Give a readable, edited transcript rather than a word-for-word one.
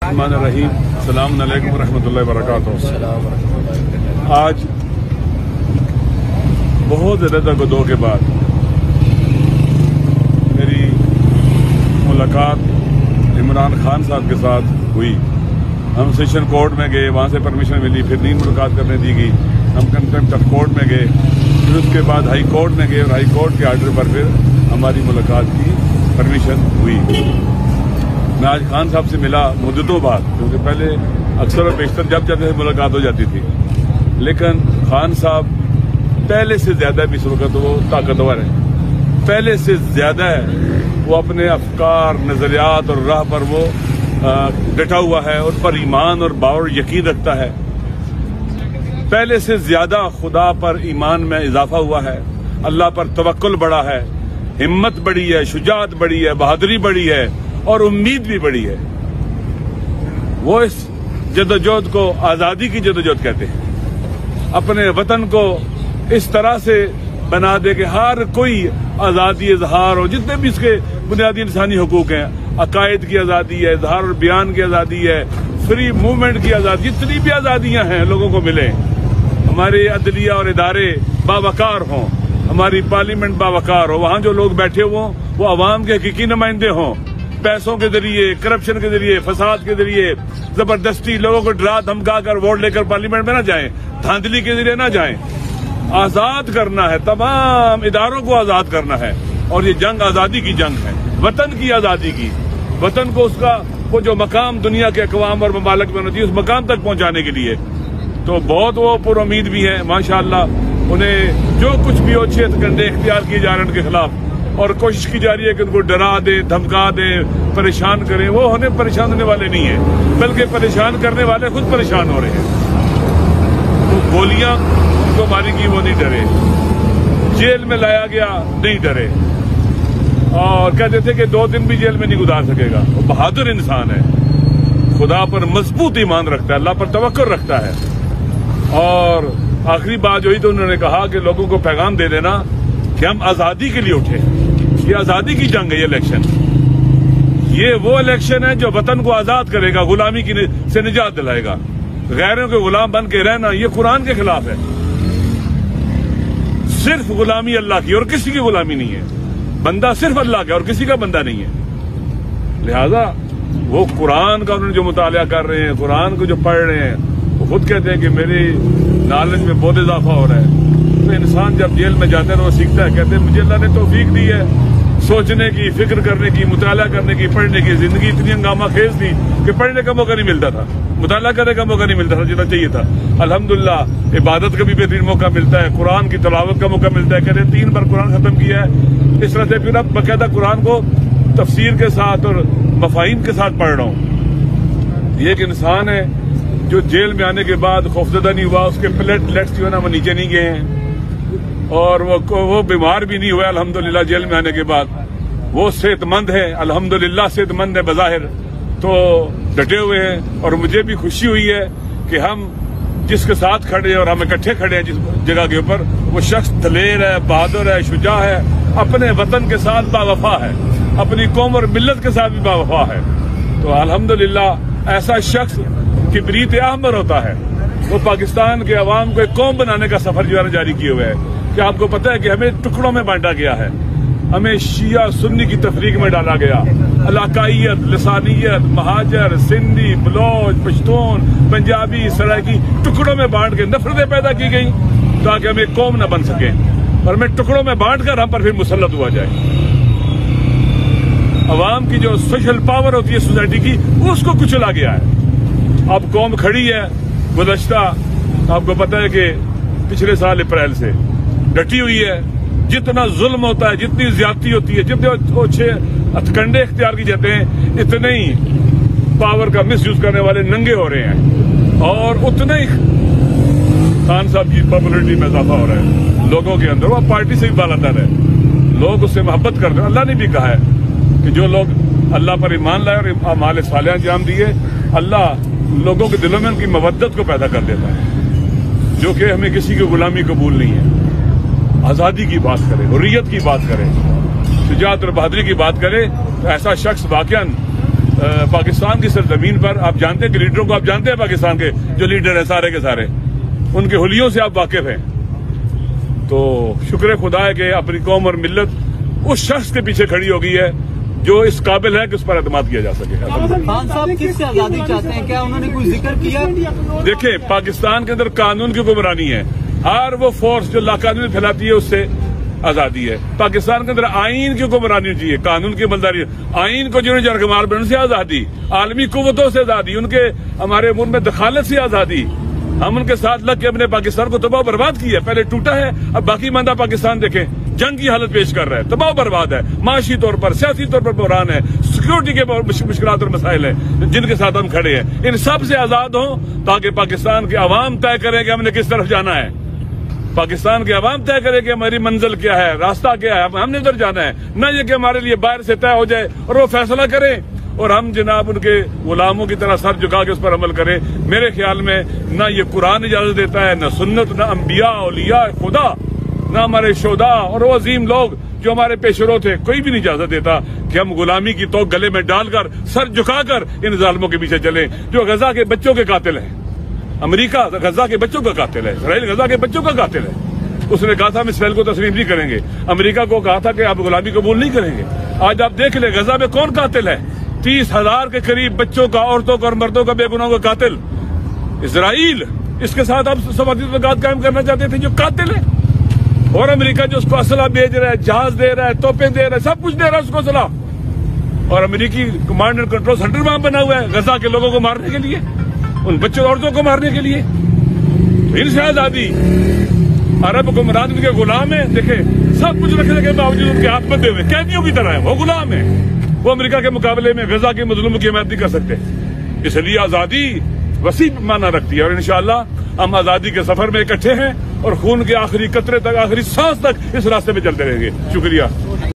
रहीम अस्सलाम वालेकुम रहमतुल्लाहि व बरकातुहू। आज बहुत ज़्यादा गदों के बाद मेरी मुलाकात इमरान खान साहब के साथ हुई। हम सेशन कोर्ट में गए, वहाँ से परमिशन मिली, फिर 3 मुलाकात करने दी गई। हम कंटेम्प्ट ऑफ कोर्ट में गए, फिर उसके बाद हाई कोर्ट में गए और हाई कोर्ट के आर्डर पर फिर हमारी मुलाकात की परमिशन हुई। मैं आज खान साहब से मिला मुद्दतों बाद, क्योंकि पहले अक्सर और बेशतर जब जाते थे मुलाकात हो जाती थी, लेकिन खान साहब पहले से ज्यादा भी इस वक्त वो ताकतवर है, पहले से ज्यादा है। वो अपने अफकार, नजरियात और राह पर वो डटा हुआ है, उन पर ईमान और बावर यकीन रखता है। पहले से ज्यादा खुदा पर ईमान में इजाफा हुआ है, अल्लाह पर तवक्कुल बढ़ा है, हिम्मत बढ़ी है, शुजात बढ़ी है, बहादुरी बढ़ी है और उम्मीद भी बढ़ी है। वो इस जदोजहद को आजादी की जदोजहद कहते हैं। अपने वतन को इस तरह से बना दे कि हर कोई आजादी इजहार हो, जितने भी इसके बुनियादी इंसानी हुकूक हैं, अकायद की आजादी है, इजहार और बयान की आजादी है, फ्री मूवमेंट की आजादी, जितनी भी आजादियां हैं लोगों को मिले। हमारे अदलिया और इदारे बावकार हों, हमारी पार्लियामेंट बावकार हो, वहां जो लोग बैठे हों वो अवाम के हकीकी नुमाइंदे हों। पैसों के जरिए, करप्शन के जरिए, फसाद के जरिए, जबरदस्ती लोगों को डरा धमका कर वोट लेकर पार्लियामेंट में ना जाएं, धांधली के जरिए ना जाएं। आजाद करना है, तमाम इदारों को आजाद करना है। और ये जंग आजादी की जंग है, वतन की आजादी की, वतन को उसका वो जो मकाम दुनिया के अक़वाम और ममालिक में होती है उस मकाम तक पहुंचाने के लिए। तो बहुत वो पुरुमीद भी है माशाअल्लाह। उन्हें जो कुछ भी अच्छे कंधे इख्तियार किए जा रहे हैं उनके खिलाफ, और कोशिश की जा रही है कि उनको डरा दे, धमका दे, परेशान करें। वो उन्हें परेशान होने वाले नहीं है, बल्कि परेशान करने वाले खुद परेशान हो रहे हैं। तो गोलियां उनको मारी की, वो नहीं डरे। जेल में लाया गया, नहीं डरे, और कहते थे कि 2 दिन भी जेल में नहीं गुजार सकेगा। वो बहादुर इंसान है, खुदा पर मजबूत ईमान रखता है, अल्लाह पर तवक्कुल रखता है। और आखिरी बात जो हुई तो उन्होंने कहा कि लोगों को पैगाम दे देना कि हम आजादी के लिए उठे। ये आजादी की जंग है, ये इलेक्शन, ये वो इलेक्शन है जो वतन को आजाद करेगा, गुलामी की से निजात दिलाएगा। गैरों के गुलाम बन के रहना ये कुरान के खिलाफ है। सिर्फ गुलामी अल्लाह की और किसी की गुलामी नहीं है। बंदा सिर्फ अल्लाह का और किसी का बंदा नहीं है। लिहाजा वो कुरान का उन्होंने जो मुतालिया कर रहे हैं, कुरान को जो पढ़ रहे हैं, वो खुद कहते हैं कि मेरी नॉलेज में बहुत इजाफा हो रहा है। तो इंसान जब जेल में जाता है तो वो सीखता है। कहते हैं मुझे अल्लाह ने तौफीक दी है सोचने की, फिक्र करने की, मुताला करने की, पढ़ने की। जिंदगी इतनी हंगामा खेज थी कि पढ़ने का मौका नहीं मिलता था, मुताला करने का मौका नहीं मिलता था जितना चाहिए था। अल्हम्दुलिल्लाह इबादत का भी बेहतरीन मौका मिलता है, कुरान की तिलावत का मौका मिलता है। कहते हैं 3 बार कुरान खत्म किया है। इस तरह से फिर अब बाकायदा कुरान को तफसीर के साथ और मफाहिम के साथ पढ़ रहा हूँ। ये एक इंसान है जो जेल में आने के बाद खौफजदा नहीं हुआ, उसके प्लेटलेट्स जो है ना वो नीचे नहीं गए हैं, और वो बीमार भी नहीं हुआ अल्हम्दुलिल्लाह। जेल में आने के बाद वो सेहतमंद है, अल्हम्दुलिल्लाह सेहतमंद है बज़ाहिर, तो डटे हुए हैं। और मुझे भी खुशी हुई है कि हम जिसके साथ खड़े हैं और हम इकट्ठे खड़े हैं जिस जगह के ऊपर, वो शख्स दलेर है, बहादुर है, शुजा है, अपने वतन के साथ बावफा है, अपनी कौम और मिल्लत के साथ भी बावफा है। तो अल्हम्दुलिल्लाह ऐसा शख्स किबरीत अहमर होता है। वो पाकिस्तान के अवाम को एक कौम बनाने का सफर जो है जारी किए हुए है। क्या आपको पता है कि हमें टुकड़ों में बांटा गया है, हमें शिया सुन्नी की तफरीक में डाला गया। इलाकाइयत, लिसानियत, महाजर, सिंधी, बलोच, पश्तून, पंजाबी, सराइकी टुकड़ों में बांट के नफरतें पैदा की गई ताकि हम एक कौम न बन सके, और हमें टुकड़ों में बांट कर हम पर फिर मुसल्लत हुआ जाए। अवाम की जो सोशल पावर होती है सोसाइटी की, उसको कुचला गया है। अब कौम खड़ी है, गुज़श्ता आपको पता है कि पिछले साल अप्रैल से डटी हुई है। जितना जुल्म होता है, जितनी ज्यादती होती है, जितने अच्छे हथकंडे इख्तियार की जाते हैं, इतने ही पावर का मिसयूज करने वाले नंगे हो रहे हैं, और उतने ही खान साहब की पॉपुलरिटी में इजाफा हो रहा है लोगों के अंदर। वो पार्टी से भी बालातर है, लोग उससे मोहब्बत करते हैं। अल्लाह ने भी कहा है कि जो लोग अल्लाह पर ईमान लाए और अमाल सालिहा अंजाम दिए, अल्लाह लोगों के दिलों में उनकी मवद्दत को पैदा कर देता है, जो कि हमें किसी की गुलामी कबूल नहीं है। आजादी की बात करें, हुर्रियत की बात करें, शुजाअत और बहादुरी की बात करें, तो ऐसा शख्स वाकई पाकिस्तान की सरजमीन पर आप जानते हैं कि लीडरों को आप जानते हैं, पाकिस्तान के जो लीडर हैं सारे के सारे, उनके हुलियों से आप वाकिफ हैं। तो शुक्र खुदा है कि अपनी कौम और मिल्लत उस शख्स के पीछे खड़ी हो गई है जो इस काबिल है कि उस पर एतमाद किया जा सके। खान साहब किससे आजादी चाहते हैं, क्या उन्होंने कोई जिक्र किया? देखिए, पाकिस्तान के अंदर कानून की हुक्मरानी है, हर वो फोर्स जो लाकानूनी फैलाती है उससे आजादी है। पाकिस्तान के अंदर आइन की हुक्मरानी चाहिए, कानून की अमलदारी। आइन को जिन्होंने जरगमार बनने से आजादी, आलमी कुव्वतों से आजादी, उनके हमारे मुल्क में दखालत से आजादी। हम उनके साथ लग के अपने पाकिस्तान को तबाह बर्बाद किया। पहले टूटा है, अब बाकी मांदा पाकिस्तान देखें, जंग की हालत पेश कर रहा है, तबाह बर्बाद है, माशी तौर पर, सियासी तौर पर बहरान है, सिक्योरिटी के मुश्किलात और मसाइल हैं जिनके साथ हम खड़े हैं। इन सब से आजाद हों ताकि पाकिस्तान के अवाम तय करें कि हमने किस तरफ जाना है। पाकिस्तान के अवाम तय करे कि हमारी मंजिल क्या है, रास्ता क्या है, हमने उधर जाना है, न ये कि हमारे लिए बाहर से तय हो जाए और वो फैसला करें और हम जनाब उनके गुलामों की तरह सर झुका के उस पर अमल करें। मेरे ख्याल में न ये कुरान इजाजत देता है, न सुन्नत, न अंबिया औलिया खुदा, न हमारे शोदा और वो अजीम लोग जो हमारे पेशरो थे, कोई भी नहीं इजाजत देता कि हम गुलामी की तोक गले में डालकर सर झुकाकर इन जालिमों के पीछे चलें जो गजा के बच्चों के कातिल हैं। अमेरिका गजा के बच्चों का कातिल है, इसराइल गजा के बच्चों का कातिल है। उसने कहा था हम इसराइल को तस्लीम नहीं करेंगे, अमेरिका को कहा था कि आप गुलामी कबूल नहीं करेंगे। आज आप देख ले गजा में कौन कातिल है, 30,000 के करीब बच्चों का, औरतों का और मर्दों का, बेगुनाहों का कातिल इसराइल। इसके साथ आप सवादी तल्लुकात कायम करना चाहते थे जो कातिल है। और अमेरिका जो उसको असला भेज रहा है, जहाज दे रहा है, तोपे दे रहा है, सब कुछ दे रहा है उसको असला। और अमेरिकी कमांड एंड कंट्रोल सेंटर वहां बना हुआ है गजा के लोगों को मारने के लिए, उन बच्चों औरतों को मारने के लिए। इनसे आजादी, अरब हुक्मरान उनके गुलाम है। देखे, सब कुछ रखने के बावजूद उनके हाथ बंधे हुए कैदियों की तरह है, वो गुलाम है। वो अमेरिका के मुकाबले में गजा के मजलूमों की हिमायत नहीं कर सकते। इसलिए आजादी वसी माना रखती है और इंशाअल्लाह हम आजादी के सफर में इकट्ठे हैं और खून के आखिरी कतरे तक, आखिरी सांस तक इस रास्ते में चलते रहेंगे। शुक्रिया।